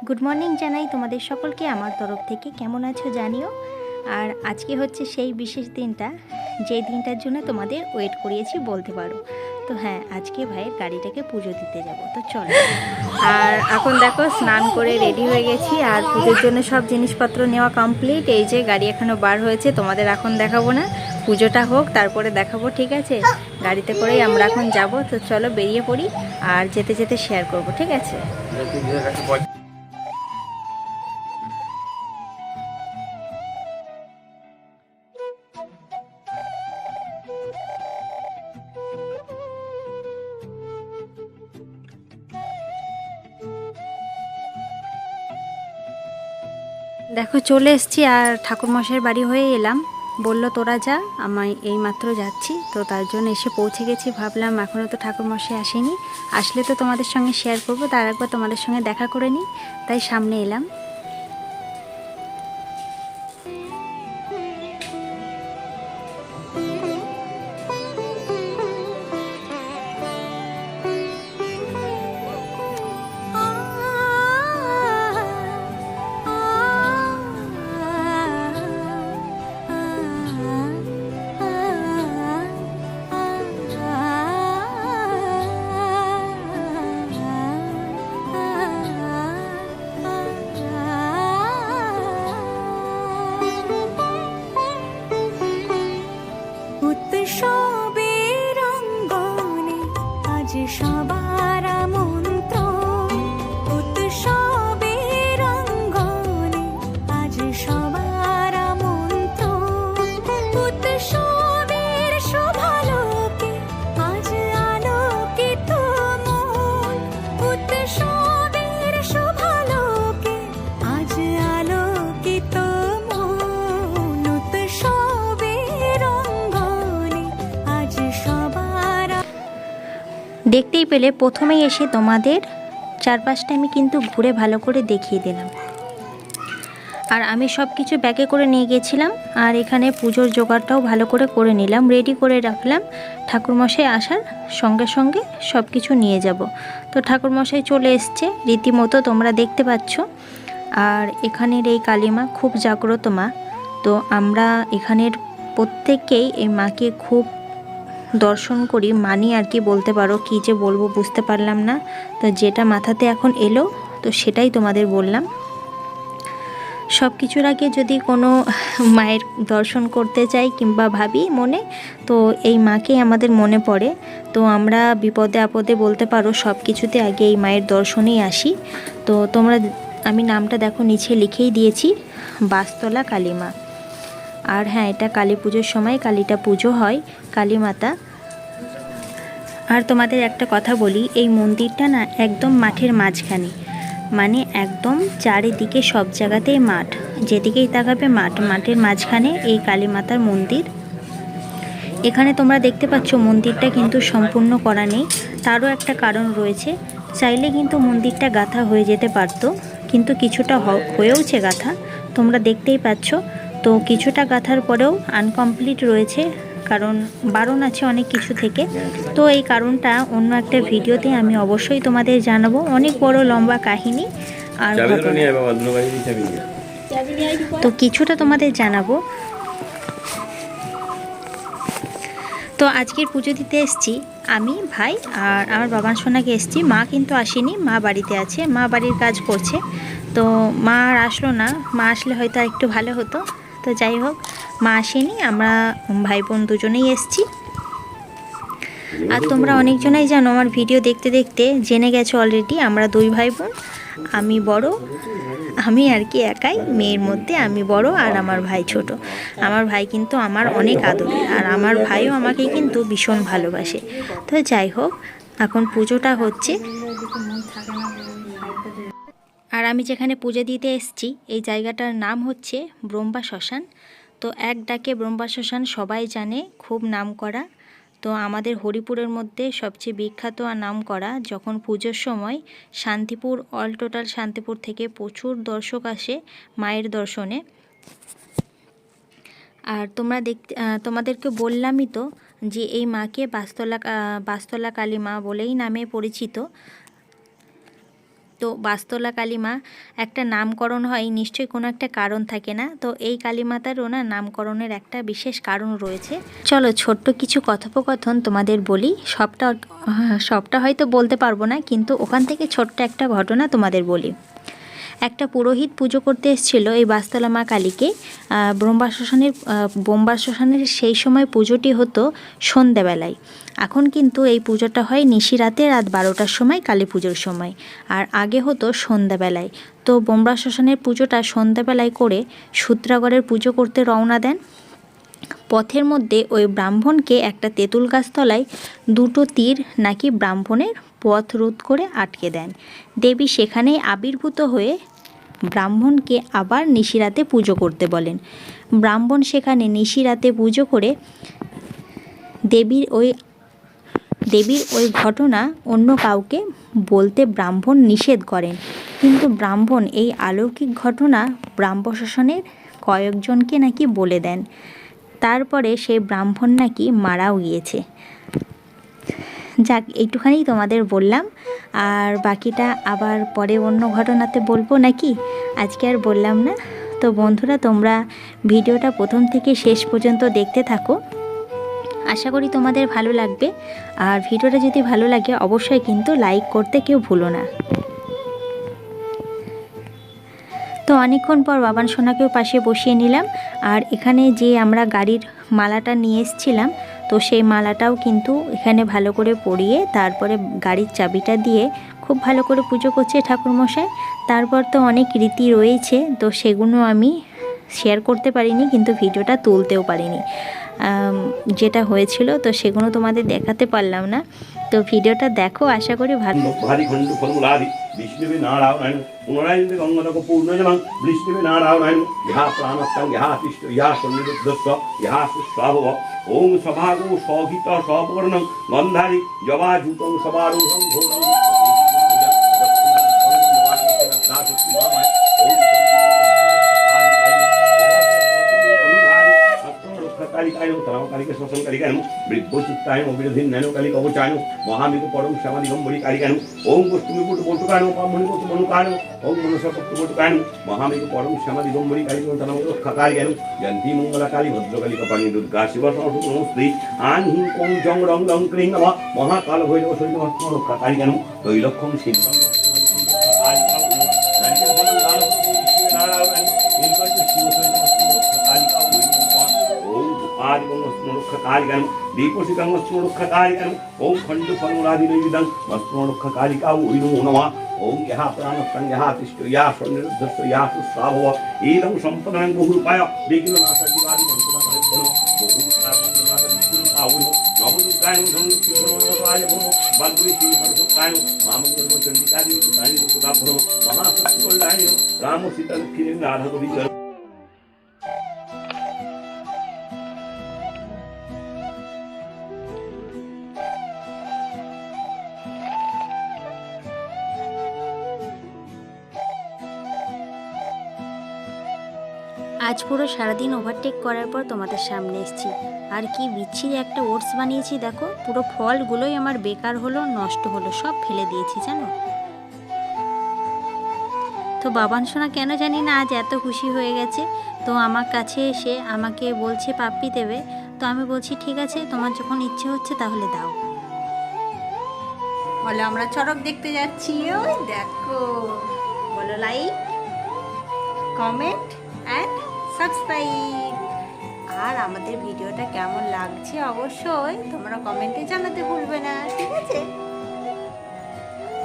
Good morning জানাই তোমাদের সকলকে আমার তরফ থেকে। কেমন আছো জানিও। আর আজকে হচ্ছে সেই বিশেষ দিনটা, যেই দিনটার জন্য তোমাদের ওয়েট করিয়েছি বলতে পারো। তো হ্যাঁ, আজকে ভাইয়ের গাড়িটাকে পুজো দিতে যাব, তো চলো। আর এখন দেখো স্নান করে রেডি হয়ে গেছি, আর পুজোর জন্য সব জিনিসপত্র নেওয়া কমপ্লিট। এই যে গাড়ি এখনও বার হয়েছে, তোমাদের এখন দেখাবো না, পুজোটা হোক তারপরে দেখাবো, ঠিক আছে? গাড়িতে করেই আমরা এখন যাব, তো চলো বেরিয়ে পড়ি, আর যেতে যেতে শেয়ার করব, ঠিক আছে? দেখো চলে এসেছি, আর ঠাকুরমশাইয়ের বাড়ি হয়ে এলাম। বললো তোরা যা, আমি এইমাত্র যাচ্ছি, তো তার জন্য এসে পৌঁছে গেছি। ভাবলাম এখনও তো ঠাকুরমশাই আসেনি, আসলে তো তোমাদের সঙ্গে শেয়ার করবো, তার একবার তোমাদের সঙ্গে দেখা করে নিই, তাই সামনে এলাম। সবার আমন্ত্রণ উৎসবের অঙ্গনে, আজ সবার আমন্ত্রণ উৎসবের শোভালোকে, আজ আলোকিত মন উৎসবের শোভালোকে, আজ আলোকিত মন উৎসবের অঙ্গনে, আজ সবার। দেখতেই পেলে প্রথমেই এসে তোমাদের চারপাশটা আমি কিন্তু ঘুরে ভালো করে দেখিয়ে দিলাম। আর আমি সব কিছু ব্যাগে করে নিয়ে গেছিলাম, আর এখানে পুজোর জোগাড়টাও ভালো করে নিলাম, রেডি করে রাখলাম। ঠাকুরমশাই আসার সঙ্গে সঙ্গে সব কিছু নিয়ে যাব। তো ঠাকুরমশাই চলে এসছে রীতিমতো, তোমরা দেখতে পাচ্ছ। আর এখানের এই কালীমা খুব জাগ্রত মা, তো আমরা এখানের প্রত্যেককেই এই মাকে খুব দর্শন করি, মানি আর কি বলতে পারো। কী যে বলবো বুঝতে পারলাম না, তো যেটা মাথাতে এখন এলো তো সেটাই তোমাদের বললাম। সব কিছুর আগে যদি কোনো মায়ের দর্শন করতে চাই কিংবা ভাবি মনে, তো এই মাকেই আমাদের মনে পড়ে। তো আমরা বিপদে আপদে বলতে পারো সব কিছুতে আগে এই মায়ের দর্শনেই আসি। তো তোমরা, আমি নামটা দেখো নিচে লিখেই দিয়েছি, বাসতলা কালীমা। আর হ্যাঁ, এটা কালী পুজোর সময় কালীটা পুজো হয়, কালী মাতা। আর তোমাদের একটা কথা বলি, এই মন্দিরটা না একদম মাঠের মাঝখানে, মানে একদম চারিদিকে সব জায়গাতেই মাঠ, যেদিকেই তাকাবে মাঠ, মাঠের মাঝখানে এই কালী মাতার মন্দির। এখানে তোমরা দেখতে পাচ্ছ মন্দিরটা কিন্তু সম্পূর্ণ করা নেই, তারও একটা কারণ রয়েছে। চাইলে কিন্তু মন্দিরটা গাঁথা হয়ে যেতে পারতো, কিন্তু কিছুটা হয়েওছে গাঁথা, তোমরা দেখতেই পাচ্ছ। তো কিছুটা গাঁথার পরেও আনকমপ্লিট রয়েছে, কারণ বারণ আছে অনেক কিছু থেকে। তো এই কারণটা অন্য একটা ভিডিওতে আমি অবশ্যই তোমাদের জানাবো, অনেক বড় লম্বা কাহিনী আর তো কিছুটা তোমাদের জানাবো। তো আজকের পুজো দিতে এসেছি আমি, ভাই আর আমার বাবার সোনাকে এসেছি। মা কিন্তু আসেনি, মা বাড়িতে আছে, মা বাড়ির কাজ করছে। তো মা আর আসলো না, মা আসলে হয়তো আর একটু ভালো হতো। তো যাই হোক, মা আসেনি, আমরা ভাই বোন দুজনেই এসেছি। আর তোমরা অনেকজনাই জানো, আমার ভিডিও দেখতে দেখতে জেনে গেছো অলরেডি, আমরা দুই ভাই বোন। আমি বড়, আমি আর কি একাই মেয়ের মধ্যে, আমি বড় আর আমার ভাই ছোট। আমার ভাই কিন্তু আমার অনেক আদরের, আর আমার ভাইও আমাকে কিন্তু ভীষণ ভালোবাসে। তো যাই হোক, এখন পুজোটা হচ্ছে। আর আমি যেখানে পুজো দিতে এসেছি এই জায়গাটার নাম হচ্ছে ব্রহ্মা শ্মশান। তো এক ডাকে ব্রহ্মা শ্মশান সবাই জানে, খুব নাম করা। তো আমাদের হরিপুরের মধ্যে সবচেয়ে বিখ্যাত আর নাম করা, যখন পুজোর সময় শান্তিপুর, অল টোটাল শান্তিপুর থেকে প্রচুর দর্শক আসে মায়ের দর্শনে। আর তোমরা তোমাদেরকে বললামই তো যে এই মাকে বাসতলা কালী মা বলেই নামে পরিচিত। তো বাস্তলা কালীমা একটা নামকরণ হয়, নিশ্চয়ই কোনো একটা কারণ থাকে না? তো এই কালীমাতারও না নামকরণের একটা বিশেষ কারণ রয়েছে। চলো ছোট্ট কিছু কথোপকথন তোমাদের বলি, সবটা হয়তো বলতে পারবো না, কিন্তু ওখান থেকে ছোট্ট একটা ঘটনা তোমাদের বলি। একটা পুরোহিত পুজো করতে এসেছিলো এই বাস্তলা মা কালীকে। বোম্বার শ্মশানের সেই সময় পুজোটি হতো সন্ধ্যাবেলায়। এখন কিন্তু এই পুজোটা হয় নিশিরাতে, রাত 12টার সময়, কালী পুজোর সময়। আর আগে হতো সন্ধ্যাবেলায়। তো বোম্বার শ্মশানের পুজোটা সন্ধ্যাবেলায় করে সূত্রাগড়ের পুজো করতে রওনা দেন। পথের মধ্যে ওই ব্রাহ্মণকে একটা তেঁতুল গাছতলায় দুটো তীর নাকি ব্রাহ্মণের পথ রোধ করে আটকে দেন। দেবী সেখানেই আবির্ভূত হয়ে ব্রাহ্মণকে আবার নিশিরাতে পুজো করতে বলেন। ব্রাহ্মণ সেখানে নিশিরাতে পুজো করে দেবীর ওই ঘটনা অন্য কাউকে বলতে ব্রাহ্মণ নিষেধ করেন। কিন্তু ব্রাহ্মণ এই অলৌকিক ঘটনা ব্রহ্মশ্মশানের কয়েকজনকে নাকি বলে দেন। তারপরে সেই ব্রাহ্মণ নাকি মারাও গিয়েছে। যাক, এইটুখানি তোমাদের বললাম, আর বাকিটা আবার পরে অন্য ঘটনাতে বলবো নাকি, আজকে আর বললাম না। তো বন্ধুরা, তোমরা ভিডিওটা প্রথম থেকে শেষ পর্যন্ত দেখতে থাকো, আশা করি তোমাদের ভালো লাগবে। আর ভিডিওটা যদি ভালো লাগে অবশ্যই কিন্তু লাইক করতে কেউ ভুলো না। তো অনেকক্ষণ পর বাবান সোনাকেও পাশে বসিয়ে নিলাম। আর এখানে যে আমরা গাড়ির মালাটা নিয়ে এসেছিলাম, তো সেই মালাটাও কিন্তু এখানে ভালো করে পরিয়ে তারপরে গাড়ির চাবিটা দিয়ে খুব ভালো করে পুজো করছে ঠাকুরমশাই। তারপর তো অনেক রীতি রয়েছে, তো সেগুলো আমি শেয়ার করতে পারিনি, কিন্তু ভিডিওটা তুলতেও পারিনি। যেটা হয়েছিল তো সেগুলো তোমাদের দেখাতে পারলাম না। তো ভিডিওটা দেখো, আশা করি ভালো। বিষ্ণুবে নারায়ণ পুনরায় গঙ্গনক পূর্ণজনং বৃষ্ণুবে নারায়ণ ইহা প্রাণস্তাং ইহা তিষ্ঠ ইহা সন্নিরুদ্ধস্ব ইহা সুস্বাভব ওম সভাগো সহিত সবর্ণং গন্ধারি জবাজুতং সবারূঢ়ং ঘোরং মহামিক পরম শ্যামাদিগম্বরী কারিকানু ওম গোষ্ঠীমিপুট বটুকানু পামণিপুট মনুকানু ওম মনুষ্যপুত্র বটুকানু মহামিক পরম শ্যামাদিগম্বরী কারিকানু তনম রক্ষাকারিকানু জয়ন্তী মঙ্গলাকালী ভদ্রকালী কপালী দুর্গা শিব সরস্বতী নমস্তে আনহিং ওম জং রং রং ক্লিং নমঃ মহাকাল ভৈরব সৈন্য রক্ষাকারিকানু তৈলক্ষম সিদ্ধং दीपोषितं वस्त्रोरुक्षकारिकं ओं खण्डफलमुलादिनैविदं वस्त्रोरुक्षकारिका उइनो नमः ओं यः प्राणस्तं यः तिष्ठ यः स्वनिरुद्धस्य यः सुस्वाभव एदं सम्पदनं बहुरूपाय विघ्ननाशदिवादि मन्त्रमहत्वनो बहुनाशदिवादिमन्त्रमहत्वनो नवदुर्गायं धनुष्यभुवनवताय भुवनो बद्रीश्री सरस्वत्यायं मामगुरुमचण्डिकादिवितानि दुर्गाभुवनो महाशक्तिकल्याणि रामसीतालक्ष्मीं राधाकविजय। আজ পুরো সারাদিন ওভারটেক করার পর তোমাদের সামনে এসেছি। আর কি বিচ্ছিরি একটা ওটস বানিয়েছি দেখো, পুরো ফলগুলোই আমার বেকার হলো, নষ্ট হলো, সব ফেলে দিয়েছি জানো। তো বাবান সোনা কেন জানি না আজ এত খুশি হয়ে গেছে। তো আমার কাছে এসে আমাকে বলছে পাপ্পি দেবে। তো আমি বলছি ঠিক আছে, তোমার যখন ইচ্ছে হচ্ছে তাহলে দাও। বলো আমরা চড়ক দেখতে যাচ্ছি, ওই দেখো। বলো লাইক, কমেন্ট অ্যান্ড সাবস্ক্রাইব। আর আমাদের ভিডিওটা কেমন লাগছে অবশ্যই তোমরা কমেন্টে জানাতে ভুলবে না, ঠিক আছে?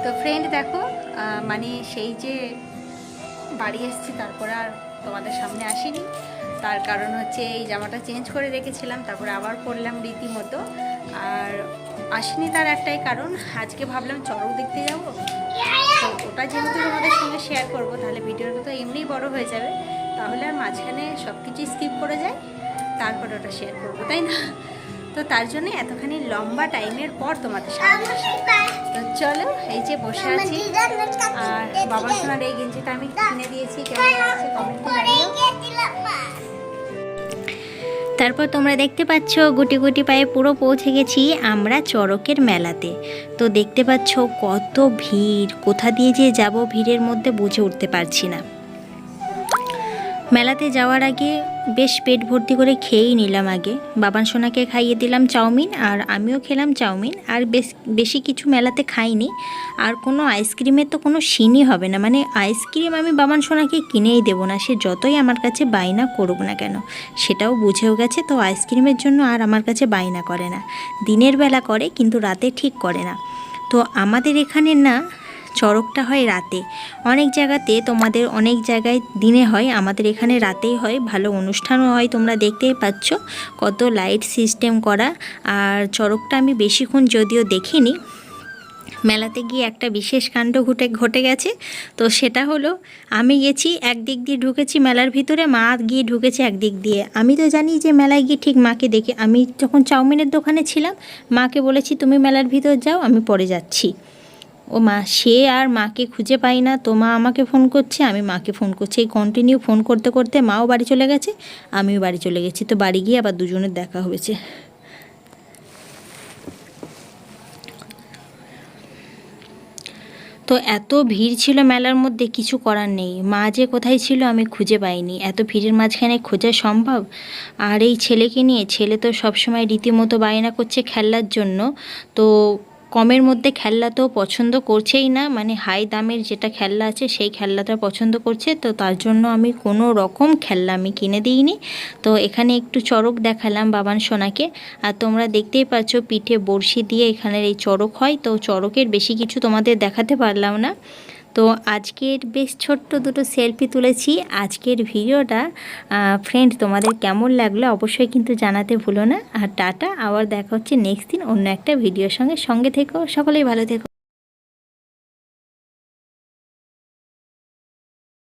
তো ফ্রেন্ড দেখো, মানে সেই যে বাড়ি এসেছি তারপরে আর তোমাদের সামনে আসিনি। তার কারণ হচ্ছে এই জামাটা চেঞ্জ করে রেখেছিলাম, তারপরে আবার পরলাম রীতিমতো। আর আসিনি তার একটাই কারণ, আজকে ভাবলাম চড়ক দেখতে যাবো। তো ওটা যেহেতু তোমাদের সঙ্গে শেয়ার করবো, তাহলে ভিডিওটা তো এমনিই বড় হয়ে যাবে, তাহলে আর মাঝখানে সব কিছু স্কিপ করে যায়, তারপরে ওটা শেয়ার করবো, তাই না? তো তার জন্য এতখানি লম্বা টাইমের পর তোমাদের সামনে আসা। তো চলো, এই যে বসে আছি। আর বাবার সোনার এই গেঞ্জিটা আমি কিনে দিয়েছি, কেমন লাগছে কমেন্টে জানিও। তারপর তোমরা দেখতে পাচ্ছ গুটি গুটি পায়ে পুরো পৌঁছে গেছি আমরা চড়কের মেলাতে। তো দেখতে পাচ্ছ কত ভিড়, কোথা দিয়ে যে যাব ভিড়ের মধ্যে বুঝে উঠতে পারছি না। মেলাতে যাওয়ার আগে বেশ পেট ভর্তি করে খেয়েই নিলাম। আগে বাবান সোনাকে খাইয়ে দিলাম চাউমিন, আর আমিও খেলাম চাউমিন। আর বেশি কিছু মেলাতে খাইনি। আর কোনো আইসক্রিমের তো কোনো সিনই হবে না, মানে আইসক্রিম আমি বাবান সোনাকে কিনেই দেবো না, সে যতই আমার কাছে বায়না করুক না কেন। সেটাও বুঝেও গেছে, তো আইসক্রিমের জন্য আর আমার কাছে বায়না করে না। দিনের বেলা করে কিন্তু রাতে ঠিক করে না। তো আমাদের এখানে না চড়কটা হয় রাতে, অনেক জায়গাতে তোমাদের অনেক জায়গায় দিনে হয়, আমাদের এখানে রাতেই হয়। ভালো অনুষ্ঠানও হয়, তোমরা দেখতেই পাচ্ছ কত লাইট সিস্টেম করা। আর চড়কটা আমি বেশিক্ষণ যদিও দেখিনি, মেলাতে গিয়ে একটা বিশেষ কাণ্ড ঘটে গেছে। তো সেটা হলো, আমি গেছি একদিক দিয়ে ঢুকেছি মেলার ভিতরে, মা গিয়ে ঢুকেছে একদিক দিয়ে। আমি তো জানি যে মেলায় গিয়ে ঠিক মাকে দেখে, আমি যখন চাউমিনের দোকানে ছিলাম মাকে বলেছি তুমি মেলার ভিতর যাও, আমি পরে যাচ্ছি। ও মা, সে আর মাকে খুঁজে পাই না। তো মা আমাকে ফোন করছে, আমি মাকে ফোন করছি, এই কন্টিনিউ ফোন করতে করতে মাও বাড়ি চলে গেছে, আমিও বাড়ি চলে গেছি। তো বাড়ি গিয়ে আবার দুজনের দেখা হয়েছে। তো এত ভিড় ছিল মেলার মধ্যে, কিছু করার নেই। মা যে কোথায় ছিল আমি খুঁজে পাইনি, এত ভিড়ের মাঝখানে খোঁজা সম্ভব? আর এই ছেলেকে নিয়ে, ছেলে তো সবসময় রীতিমতো বায়না করছে খেলনার জন্য। তো কমের মধ্যে খেলনা তো পছন্দ করছেই না, মানে হাই দামের যেটা খেলনা আছে সেই খেলনাটা পছন্দ করছে। তো তার জন্য আমি কোনো রকম খেলনা আমি কিনে দিইনি। তো এখানে একটু চড়ক দেখালাম বাবান সোনাকে। আর তোমরা দেখতেই পাচ্ছ পিঠে বড়শি দিয়ে এখানের এই চড়ক হয়। তো চড়কের বেশি কিছু তোমাদের দেখাতে পারলাম না। তো আজকের বেশ ছোট্ট দুটো সেলফি তুলেছি। আজকের ভিডিওটা ফ্রেন্ড তোমাদের কেমন লাগলো অবশ্যই কিন্তু জানাতে ভুলো না। আর টাটা, আবার দেখা হচ্ছে নেক্সট দিন অন্য একটা ভিডিওর সঙ্গে থেকো, সকলেই ভালো থেকো।